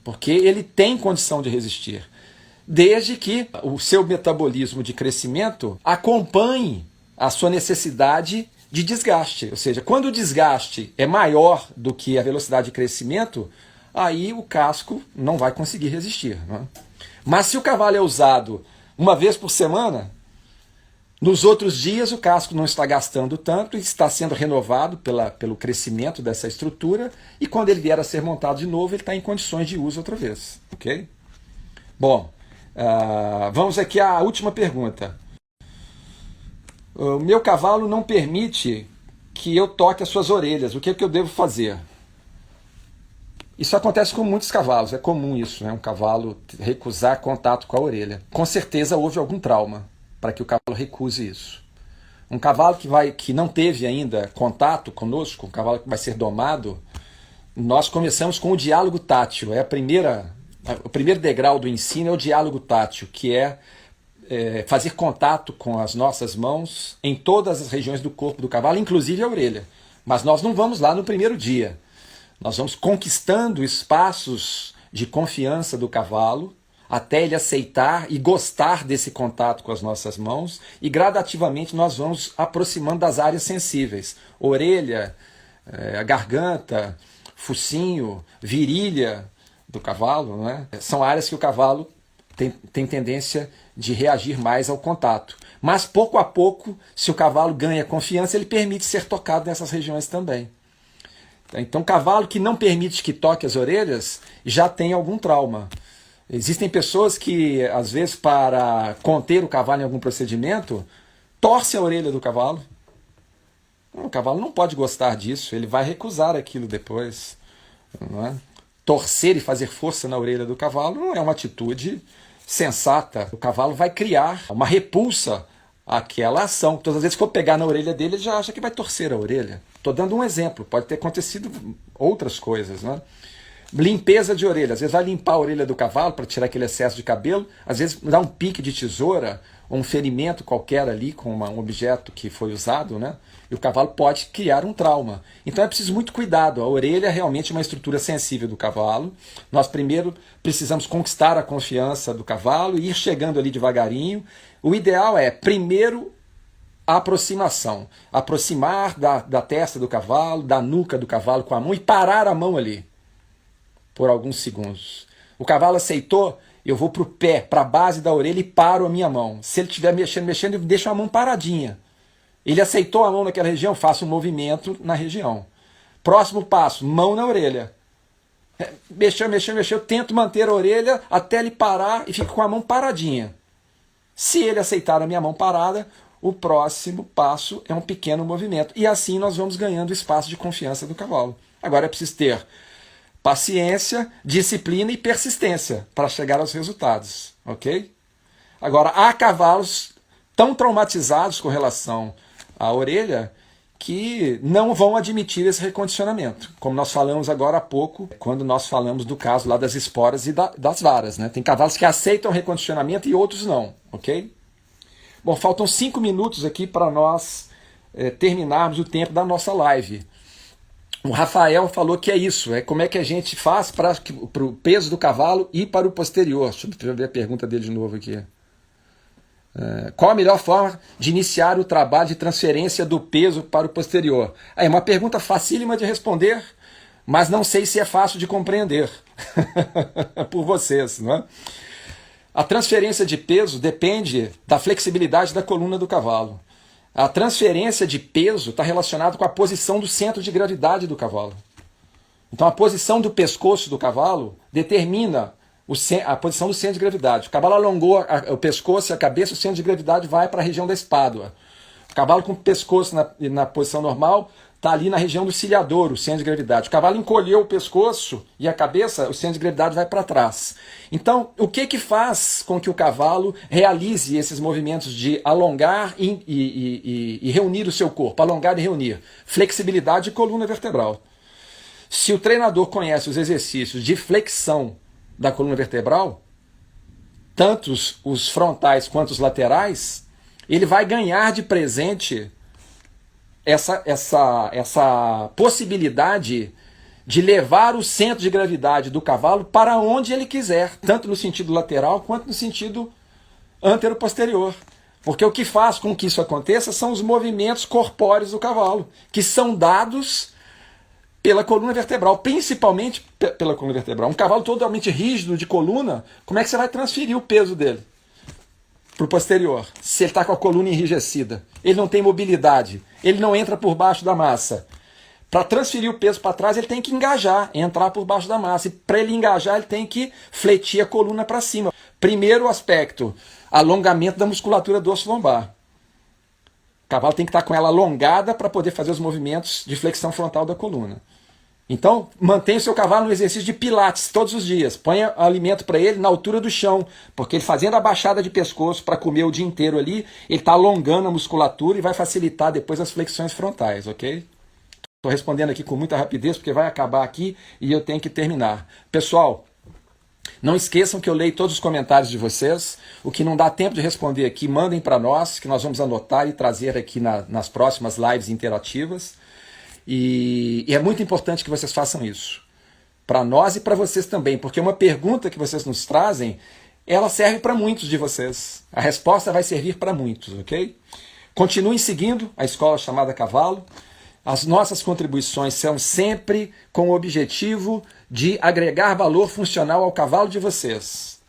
porque ele tem condição de resistir, desde que o seu metabolismo de crescimento acompanhe a sua necessidade de desgaste. Ou seja, quando o desgaste é maior do que a velocidade de crescimento, aí o casco não vai conseguir resistir. Não é? Mas se o cavalo é usado uma vez por semana, Nos outros dias, o casco não está gastando tanto e está sendo renovado pelo crescimento dessa estrutura, e quando ele vier a ser montado de novo, ele está em condições de uso outra vez. Ok? Bom, vamos aqui à última pergunta. O meu cavalo não permite que eu toque as suas orelhas. O que é que eu devo fazer? Isso acontece com muitos cavalos, é comum isso, né? Um cavalo recusar contato com a orelha. Com certeza houve algum trauma para que o cavalo recuse isso. Um cavalo que não teve ainda contato conosco, um cavalo que vai ser domado, nós começamos com o diálogo tátil. O primeiro degrau do ensino é o diálogo tátil, que é fazer contato com as nossas mãos em todas as regiões do corpo do cavalo, inclusive a orelha. Mas nós não vamos lá no primeiro dia. Nós vamos conquistando espaços de confiança do cavalo até ele aceitar e gostar desse contato com as nossas mãos, e gradativamente nós vamos aproximando das áreas sensíveis. Orelha, a garganta, focinho, virilha do cavalo, né? São áreas que o cavalo tem tendência de reagir mais ao contato. Mas pouco a pouco, se o cavalo ganha confiança, ele permite ser tocado nessas regiões também. Então, cavalo que não permite que toque as orelhas já tem algum trauma. Existem pessoas que, às vezes, para conter o cavalo em algum procedimento, torcem a orelha do cavalo. O cavalo não pode gostar disso, ele vai recusar aquilo depois. Não é? Torcer e fazer força na orelha do cavalo não é uma atitude sensata. O cavalo vai criar uma repulsa àquela ação. Todas as vezes que for pegar na orelha dele, ele já acha que vai torcer a orelha. Estou dando um exemplo, pode ter acontecido outras coisas, né? Limpeza de orelha, às vezes vai limpar a orelha do cavalo para tirar aquele excesso de cabelo, às vezes dá um pique de tesoura, ou um ferimento qualquer ali com um objeto que foi usado, né? E o cavalo pode criar um trauma. Então é preciso muito cuidado, a orelha é realmente uma estrutura sensível do cavalo. Nós primeiro precisamos conquistar a confiança do cavalo e ir chegando ali devagarinho. O ideal é, primeiro, a aproximação. Aproximar da testa do cavalo, da nuca do cavalo com a mão e parar a mão ali por alguns segundos. O cavalo aceitou, eu vou para o pé, para a base da orelha e paro a minha mão. Se ele estiver mexendo, eu deixo a mão paradinha. Ele aceitou a mão naquela região, faço um movimento na região. Próximo passo, mão na orelha. Mexeu, tento manter a orelha até ele parar e fico com a mão paradinha. Se ele aceitar a minha mão parada, o próximo passo é um pequeno movimento. E assim nós vamos ganhando espaço de confiança do cavalo. Agora é preciso ter paciência, disciplina e persistência para chegar aos resultados, ok? Agora, há cavalos tão traumatizados com relação à orelha que não vão admitir esse recondicionamento, como nós falamos agora há pouco, quando nós falamos do caso lá das esporas e das varas, né? Tem cavalos que aceitam recondicionamento e outros não, ok? Bom, faltam 5 minutos aqui para nós terminarmos o tempo da nossa live. O Rafael falou que é isso, é como é que a gente faz para o peso do cavalo ir para o posterior. Deixa eu ver a pergunta dele de novo aqui. Qual a melhor forma de iniciar o trabalho de transferência do peso para o posterior? É uma pergunta facílima de responder, mas não sei se é fácil de compreender por vocês, não é? A transferência de peso depende da flexibilidade da coluna do cavalo. A transferência de peso está relacionada com a posição do centro de gravidade do cavalo. Então a posição do pescoço do cavalo determina a posição do centro de gravidade. O cavalo alongou o pescoço e a cabeça, o centro de gravidade vai para a região da espádua. O cavalo com o pescoço na posição normal está ali na região do ciliador, o centro de gravidade. O cavalo encolheu o pescoço e a cabeça, o centro de gravidade vai para trás. Então, o que faz com que o cavalo realize esses movimentos de alongar e reunir o seu corpo? Alongar e reunir. Flexibilidade de coluna vertebral. Se o treinador conhece os exercícios de flexão da coluna vertebral, tanto os frontais quanto os laterais, ele vai ganhar de presente essa possibilidade de levar o centro de gravidade do cavalo para onde ele quiser, tanto no sentido lateral quanto no sentido antero-posterior. Porque o que faz com que isso aconteça são os movimentos corpóreos do cavalo, que são dados pela coluna vertebral, principalmente pela coluna vertebral. Um cavalo totalmente rígido de coluna, como é que você vai transferir o peso dele? para o posterior. Se ele está com a coluna enrijecida, ele não tem mobilidade, ele não entra por baixo da massa. Para transferir o peso para trás, ele tem que engajar, entrar por baixo da massa. E para ele engajar, ele tem que fletir a coluna para cima. Primeiro aspecto, alongamento da musculatura do osso lombar. O cavalo tem que estar com ela alongada para poder fazer os movimentos de flexão frontal da coluna. Então, mantenha o seu cavalo no exercício de pilates todos os dias. Ponha alimento para ele na altura do chão, porque ele fazendo a baixada de pescoço para comer o dia inteiro ali, ele está alongando a musculatura e vai facilitar depois as flexões frontais, ok? Estou respondendo aqui com muita rapidez, porque vai acabar aqui e eu tenho que terminar. Pessoal, não esqueçam que eu leio todos os comentários de vocês. O que não dá tempo de responder aqui, mandem para nós, que nós vamos anotar e trazer aqui nas próximas lives interativas. E é muito importante que vocês façam isso. Para nós e para vocês também, porque uma pergunta que vocês nos trazem, ela serve para muitos de vocês. A resposta vai servir para muitos, ok? Continuem seguindo a Escola Chamada Cavalo. As nossas contribuições são sempre com o objetivo de agregar valor funcional ao cavalo de vocês.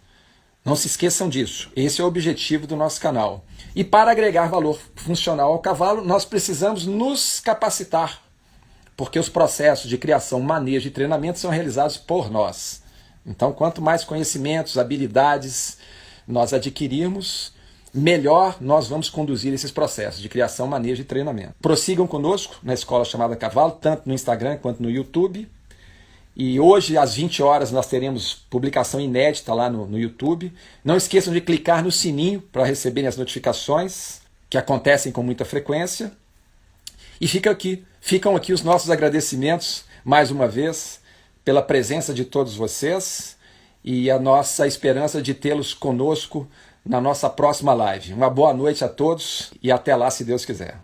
Não se esqueçam disso. Esse é o objetivo do nosso canal. E para agregar valor funcional ao cavalo, nós precisamos nos capacitar, porque os processos de criação, manejo e treinamento são realizados por nós. Então, quanto mais conhecimentos, habilidades nós adquirirmos, melhor nós vamos conduzir esses processos de criação, manejo e treinamento. Prossigam conosco na Escola Chamada Cavalo, tanto no Instagram quanto no YouTube. E hoje, às 20 horas, nós teremos publicação inédita lá no YouTube. Não esqueçam de clicar no sininho para receberem as notificações, que acontecem com muita frequência. E ficam aqui os nossos agradecimentos, mais uma vez, pela presença de todos vocês e a nossa esperança de tê-los conosco na nossa próxima live. Uma boa noite a todos e até lá, se Deus quiser.